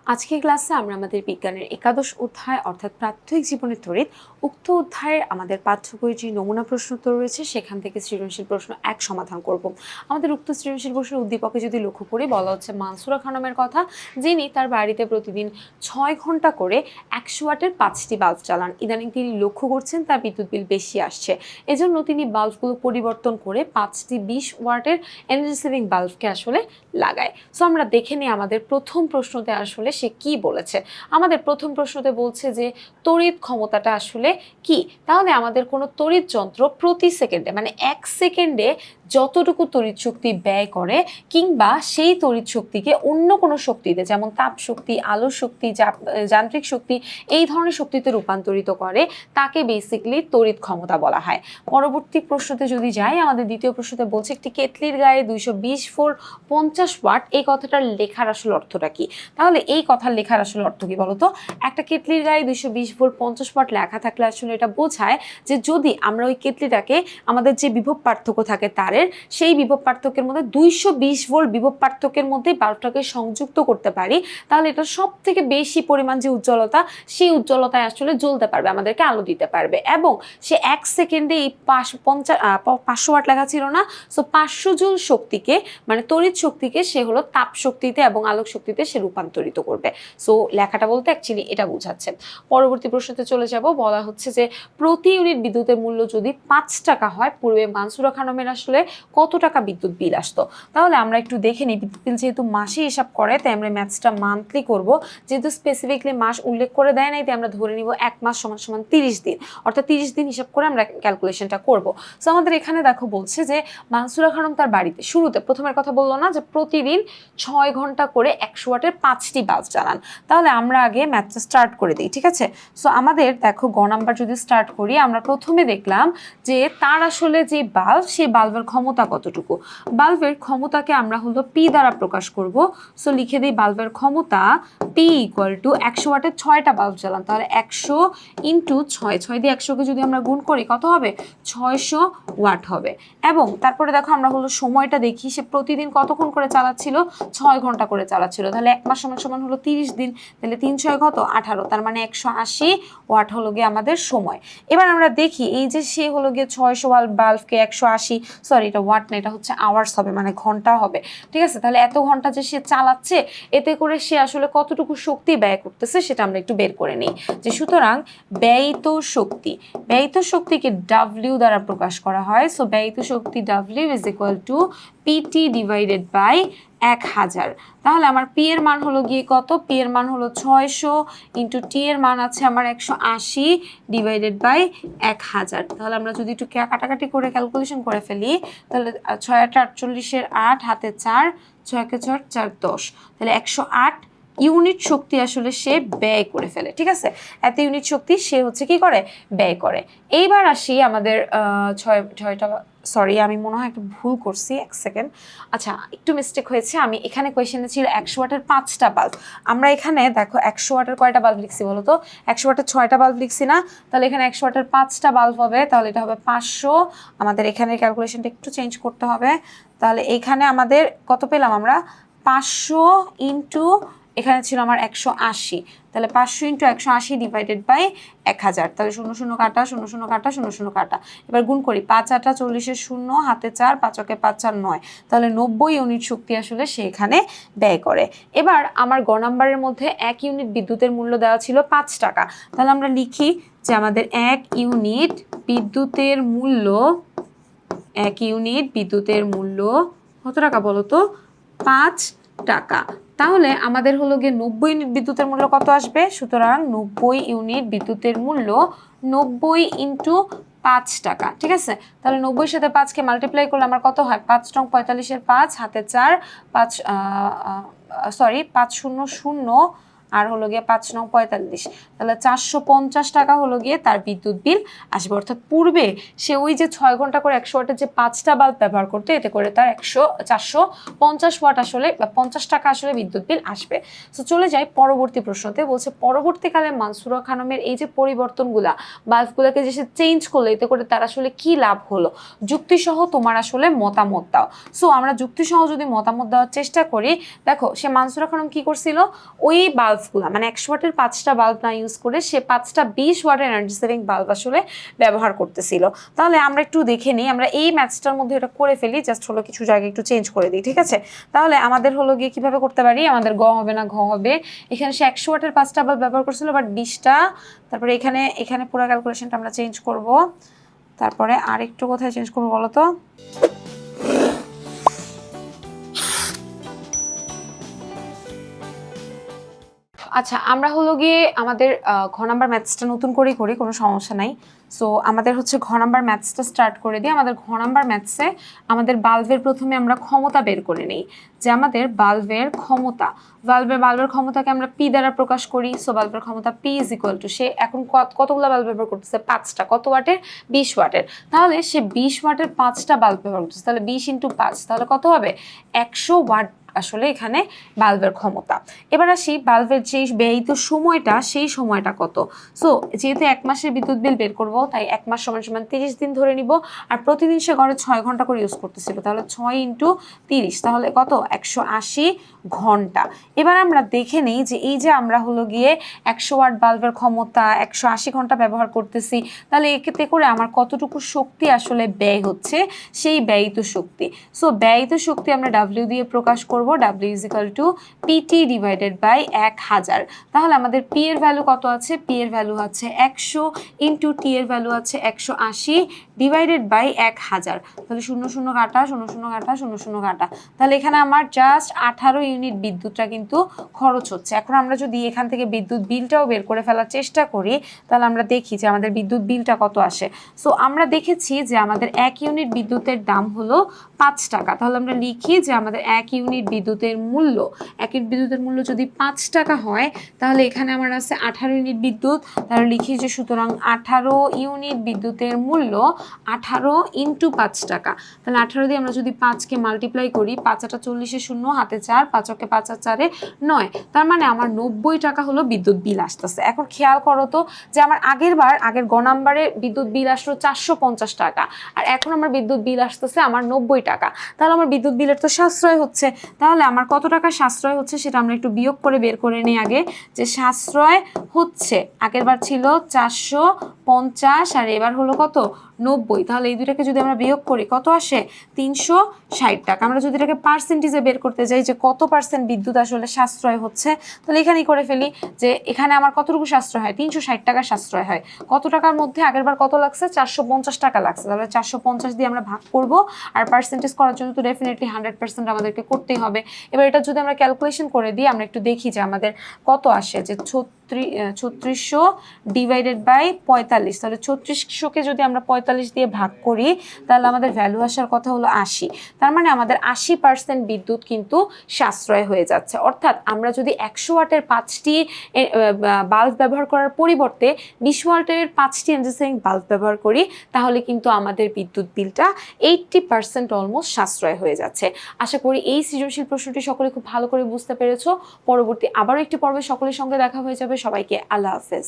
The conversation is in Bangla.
আজকের ক্লাসে আমরা আমাদের বিজ্ঞানের একাদশ অধ্যায় অর্থাৎ প্রাত্যহিক জীবনের তড়িৎ উক্ত অধ্যায়ের আমাদের পাঠ্য বইয়ের যে নমুনা প্রশ্নোত্তর রয়েছে সেখান থেকে সৃজনশীল প্রশ্ন 1 সমাধান করব। আমাদের উক্ত সৃজনশীল প্রশ্নের উদ্দীপকে যদি লক্ষ্য করি বলা হচ্ছে মানসুরা খানমের কথা, যিনি তার বাড়িতে প্রতিদিন 6 ঘন্টা করে 100 ওয়াটের 5টি বাল্ব চালান। ইদানিং তিনি লক্ষ্য করছেন তার বিদ্যুৎ বিল বেশি আসছে, এজন্য তিনি বাল্বগুলো পরিবর্তন করে 5টি 20 ওয়াটের এনার্জি সেভিং বাল্বকে আসলে লাগায়। সো আমরা দেখে নিই আমাদের প্রথম প্রশ্নতে আসলে সে কি বলেছে। আমাদের প্রথম প্রশ্নতে বলছে যে তড়িৎ ক্ষমতাটা আসলে কি। তাহলে আমাদের কোনো তড়িৎ যন্ত্র প্রতি সেকেন্ডে মানে 1 সেকেন্ডে যতটুকু তড়িৎ শক্তি ব্যয় করে কিংবা সেই তড়িৎ শক্তিকে অন্য কোনো শক্তিতে যেমন তাপ শক্তি, আলো শক্তি, যান্ত্রিক শক্তি এই ধরনের শক্তিতে রূপান্তরিত করে তাকে বেসিক্যালি তড়িৎ ক্ষমতা বলা হয়। পরবর্তী প্রশ্নতে যদি যাই, আমাদের দ্বিতীয় প্রশ্নতে বলছে একটি কেটলির গায়ে 220 ভোল্ট 50 ওয়াট, এই কথাটার লেখার আসলে অর্থটা কি। তাহলে এই কথার লেখার আসলে অর্থ কি বলতো। একটা কেটলির গায়ে 220 ভোল্ট 50 ওয়াট লেখা থাকলে আসলে এটা বোঝায় যে যদি আমরা ওই কেটলিটাকে আমাদের যে বিভব পার্থক্য থাকে তারের, সেই বিভব পার্থক্যের মধ্যে 220 ভোল্ট বিভব পার্থক্যের মধ্যে বাল্বটাকে সংযুক্ত করতে পারি, তাহলে এটা সব থেকে বেশি পরিমাণ যে উজ্জ্বলতা, সেই উজ্জ্বলতায় আসলে জ্বলতে পারবে, আমাদেরকে আলো দিতে পারবে। এবং সে 1 সেকেন্ডে এই 500 ওয়াট লেখা ছিল না, সো 500 জুল শক্তিকে মানে তড়িৎ শক্তিকে সে হলো তাপ শক্তিতে এবং আলোক শক্তিতে সে রূপান্তরিত করবে। সো লেখাটা বলতে অ্যাকচুয়ালি এটা বোঝাচ্ছে। পরবর্তী প্রশ্নতে চলে যাব, বলা হচ্ছে যে প্রতি ইউনিট বিদ্যুতের মূল্য যদি 5 টাকা হয়, পূর্বে মানসুরা খানমের আসলে কত টাকা বিদ্যুৎ বিল আসতো। তাহলে আমরা একটু দেখে নিই, বিদ্যুৎ বিল যেহেতু মাসে হিসাব করে তাই আমরা ম্যাথসটা মান্থলি করব। যেহেতু স্পেসিফিকলি মাস উল্লেখ করে দেয় নাই তাই আমরা ধরে নিব 1 মাস সমান সমান 30 দিন, অর্থাৎ 30 দিন হিসাব করে আমরা ক্যালকুলেশনটা করব। সো আমাদের এখানে দেখো বলছে যে মানসুরা খানম তার বাড়িতে শুরুতে প্রথমের কথা বললো না যে প্রতিদিন 6 ঘন্টা করে 100 ওয়াটের 5টি বাল্ব চালান। তাহলে আমরা আগে ম্যাথটা স্টার্ট করে দিই, ঠিক আছে। সো আমাদের দেখো গ নাম্বার যদি স্টার্ট করি, আমরা প্রথমে দেখলাম যে তার আসলে যে বাল্ব, সেই বাল্বের ক্ষমতা কতটুকু। বাল্বের ক্ষমতাকে আমরা হলো পি দ্বারা প্রকাশ করব। সো লিখে দিই বাল্বের ক্ষমতা পি ইকুয়াল টু 100 ওয়াটের 6টা বাল্ব চালান, তাহলে 100 ইন্টু 6 দিয়ে 100কে যদি আমরা গুণ করি কত হবে, 600 ওয়াট হবে। এবং তারপরে দেখো আমরা হলো সময়টা দেখি, সে প্রতিদিন কতক্ষণ করে চালাচ্ছিল, 6 ঘন্টা করে চালাচ্ছিল। তাহলে 1 মাস সমান সমান হলো 30 দিন, তাহলে 3 6 কত 18, তার মানে 180 ওয়াট হলো গিয়ে আমাদের সময়। এবার আমরা দেখি এই যে সে হলো গিয়ে 600 বাল্বকে 180, সরি এটা ওয়াট না, এটা হচ্ছে আওয়ার্স হবে, মানে ঘন্টা হবে, ঠিক আছে। তাহলে এত ঘন্টা যে সে চালাচ্ছে, এতে করে সে আসলে কতটুকু শক্তি ব্যয় করতেছে সেটা আমরা একটু বের করে নিই। যে সুতরাং ব্যয়িত শক্তিকে ডাব্লিউ দ্বারা প্রকাশ করা হয়। সো ব্যয়িত শক্তি W is equal to PT divided by 1000। তাহলে আমার পি এর মান হলো গিয়ে কত, পি এর মান হলো 600 ইন্টু টি এর মান আছে আমার 180 ডিভাইডেড বাই 1000। তাহলে আমরা যদি একটু কাটাকাটি করে ক্যালকুলেশন করে ফেলি, তাহলে 6 8 48 8 হাতে 4, 6 কে 4 4 10, তাহলে 108 ইউনিট শক্তি আসলে সে ব্যয় করে ফেলে, ঠিক আছে। এত ইউনিট শক্তি সে হচ্ছে কি করে, ব্যয় করে। এইবার আসি আমাদের ছয়টা, সরি আমি মনে হয় একটু ভুল করছি, 1 সেকেন্ড, আচ্ছা একটু মিস্টেক হয়েছে। আমি এখানে কোয়েশ্চেনে ছিল 100 ওয়াটের 5টা বাল্ব, আমরা এখানে দেখো 100 ওয়াটের কয়টা বাল্ব লিখছি বলো তো, 100 ওয়াটের 6টা বাল্ব লিখছি না, তাহলে এখানে 100 ওয়াটের 5টা বাল্ব হবে, তাহলে এটা হবে 500। আমাদের এখানে ক্যালকুলেশনটা একটু চেঞ্জ করতে হবে। তাহলে এখানে আমাদের কত পেলাম আমরা, 500 ইন্টু এখানে ছিল আমার 180, তাহলে 500 ইন্টু 180 ডিভাইডেড বাই 1000, তাহলে 0 0 কাটা 0 0 কাটা 0 0 কাটা। এবার গুণ করি, 5 8 40 0, হাতে 4, 5 কে 5 4 9, তাহলে 90 ইউনিট শক্তি আসলে সে এখানে ব্যয় করে। এবার আমার গ নাম্বারের মধ্যে 1 ইউনিট বিদ্যুতের মূল্য দেওয়া ছিল 5 টাকা, তাহলে আমরা লিখি যে আমাদের 1 ইউনিট বিদ্যুতের মূল্য, 1 ইউনিট বিদ্যুতের মূল্য কত টাকা বলো তো, 5 টাকা। তাহলে আমাদের হলো গিয়ে 90 ইউনিট বিদ্যুতের মূল্য কত আসবে, সুতরাং 90 ইউনিট বিদ্যুতের মূল্য 90 ইন্টু 5 টাকা, ঠিক আছে। তাহলে 90 সাথে 5কে মাল্টিপ্লাই করলে আমার কত হয়, 5 টং 45 এর 5, হাতে 4, 5 সরি 5 0 0, আর হলো গিয়ে 5 নং 45, তাহলে 450 টাকা হলো গিয়ে তার বিদ্যুৎ বিল আসবে। অর্থাৎ পূর্বে সে ওই যে 6 ঘন্টা করে 100 ওয়াটের যে 5টা বাল্ব ব্যবহার করতে, এতে করে তার 450 ওয়াট আসলে 50 টাকা আসলে বিদ্যুৎ বিল আসবে। তো চলে যাই পরবর্তী প্রশ্নতে। বলছে পরবর্তীকালে মানসুরা খানমের এই যে পরিবর্তনগুলা, বাল্বগুলোকে যে সে চেঞ্জ করলো, এতে করে তার আসলে কি লাভ হলো, যুক্তিসহ তোমার আসলে মতামত দাও। সো আমরা যুক্তিসহ যদি মতামত দেওয়ার চেষ্টা করি, দেখো সে মানসুরা খানম কি করছিল, ওই বাল্বগুলা মানে 100 ওয়াটের 5টা বাল্ব না ইউজ করে সে 5টা 20 ওয়াটের এনার্জি সেভিং বাল্ব আসলে ব্যবহার করতেছিল। তাহলে আমরা একটু দেখে নিই, আমরা এই ম্যাথসটার মধ্যে এটা করে ফেলি, জাস্ট হলো কিছু জায়গায় একটু চেঞ্জ করে দিই, ঠিক আছে? তাহলে আমাদের হলো গিয়ে কিভাবে করতে পারি, আমাদের গ হবে না ঘ হবে। এখানে সে 100 ওয়াটের 5টা বাল্ব ব্যবহার করছিল, বাট 20টা। তারপরে এখানে পুরো ক্যালকুলেশনটা আমরা চেঞ্জ করব। তারপরে আর একটু কোথায় চেঞ্জ করবো বলো তো? আচ্ছা, আমরা হলো গিয়ে আমাদের ঘ নাম্বার ম্যাথসটা নতুন করেই করি, কোনো সমস্যা নাই। সো আমাদের হচ্ছে ঘ নাম্বার ম্যাথসটা স্টার্ট করে দিই। আমাদের ঘ নাম্বার ম্যাথসে আমাদের বাল্বের প্রথমে আমরা ক্ষমতা বের করে নিই, যে আমাদের বাল্বের ক্ষমতাকে আমরা পি দ্বারা প্রকাশ করি। সো বাল্বের ক্ষমতা পি ইজ ইকুয়াল টু, সে এখন কতগুলো বাল্ব ব্যবহার করতেছে, 5টা। কত ওয়াটের? 20 ওয়াটের। তাহলে সে 20 ওয়াটের 5টা বাল্ব ব্যবহার করতেছে, তাহলে 20 × 5, তাহলে কত হবে? 100 ওয়াট আসলে এখানে বাল্বের ক্ষমতা। এবার আসি বাল্বের যে ব্যয়িত সময়টা, সেই সময়টা কত। সো যেহেতু 1 মাসের বিদ্যুৎ বিল বের করবো, তাই 1 মাস = 30 দিন ধরে নিব। আর প্রতিদিন সে গড়ে 6 ঘন্টা করে ইউজ করতেছিল, তাহলে 6 × 30, তাহলে কত? 180 ঘন্টা। এবার আমরা দেখে নেই যে এই যে আমরা হলো গিয়ে 100 ওয়াট বাল্বের ক্ষমতা 180 ঘন্টা ব্যবহার করতেছি, তাহলে এক্ষেত্রে করে আমার কতটুকু শক্তি আসলে ব্যয় হচ্ছে, সেই ব্যয়িত শক্তি। সো ব্যয়িত শক্তি আমরা ডাব্লিউ দিয়ে প্রকাশ করব, W = PT / 1000। তাহলে আমাদের P এর ভ্যালু কত আছে? P এর ভ্যালু আছে 100, ইন্টু T এর ভ্যালু আছে 180, / 1000। তাহলে 0 0 কাটা, 0 0 কাটা, 0 0 কাটা। তাহলে এখানে আমার জাস্ট 18 ইউনিট বিদ্যুৎটা কিন্তু খরচ হচ্ছে। এখন আমরা যদি এখান থেকে বিদ্যুৎ বিলটাও বের করে ফেলার চেষ্টা করি, তাহলে আমরা দেখি যে আমাদের বিদ্যুৎ বিলটা কত আসে। সো আমরা দেখেছি যে আমাদের 1 ইউনিট বিদ্যুতের দাম হলো 5 টাকা। তাহলে আমরা লিখি যে আমাদের 1 ইউনিট বিদ্যুতের মূল্য, 1 ইউনিট বিদ্যুতের মূল্য যদি 5 টাকা হয়, তাহলে এখানে আমার আছে 18 ইউনিট বিদ্যুৎ। তাহলে লিখি যে সুতরাং 18 ইউনিট বিদ্যুতের মূল্য 18 × 5 টাকা। তাহলে 18 দিয়ে আমরা যদি 5কে মাল্টিপ্লাই করি, 5 × 8 = 40, শূন্য হাতে 4, 5 × 5 = 4, 9। তার মানে আমার 90 টাকা হলো বিদ্যুৎ বিল আসতেছে। এখন খেয়াল করো তো যে আমার আগের গ নাম্বারে বিদ্যুৎ বিল আসলো 450 টাকা, আর এখন আমার বিদ্যুৎ বিল আসতেছে আমার 90 টাকা। তাহলে আমার বিদ্যুৎ বিলের তো সাশ্রয় হচ্ছে। তাহলে আমার কত টাকা সাশ্রয় হচ্ছে সেটা আমরা একটু বিয়োগ করে বের করে নিই আগে, যে সাশ্রয় হচ্ছে আগের বার ছিল 450 আর এবার হলো কত? 90। তাহলে এই দুটাকে যদি আমরা বিয়োগ করি কত আসে? 360 টাকা। আমরা যদি এটাকে পার্সেন্টেজে বের করতে যাই যে কত পার্সেন্ট বিদ্যুৎ আসলে সাশ্রয় হচ্ছে, তাহলে এখানেই করে ফেলি যে এখানে আমার কতটুকু সাশ্রয় হয়? 360 টাকা সাশ্রয় হয়। কত টাকার মধ্যে? আগের বার কত লাগছে? 450 টাকা লাগছে। তাহলে 450 দিয়ে আমরা ভাগ করব, আর পার্সেন্টেজ করার জন্য তো ডেফিনেটলি 100% আমাদেরকে করতেই হবে। এবার এটা যদি আমরা ক্যালকুলেশন করে দিই, আমরা একটু দেখি যে আমাদের কত আসে, যে 3600 / 45। তাহলে 3600কে যদি আমরা 45 দিয়ে ভাগ করি, তাহলে আমাদের ভ্যালু আসার কথা হলো 80। তার মানে আমাদের 80% বিদ্যুৎ কিন্তু সাশ্রয় হয়ে যাচ্ছে। অর্থাৎ আমরা যদি 100 ওয়াটের 5টি বাল্ব ব্যবহার করার পরিবর্তে 20 ওয়াটের 5টি এনার্জি সেভিং বাল্ব ব্যবহার করি, তাহলে কিন্তু আমাদের বিদ্যুৎ বিলটা 80% অলমোস্ট সাশ্রয় হয়ে যাচ্ছে। আশা করি এই সৃজনশীল প্রশ্নটি সকলে খুব ভালো করে বুঝতে পেরেছো। পরবর্তী আবারও একটি পর্বে সকলের সঙ্গে দেখা হয়ে যাবে। সবাইকে আল্লাহ হাফেজ।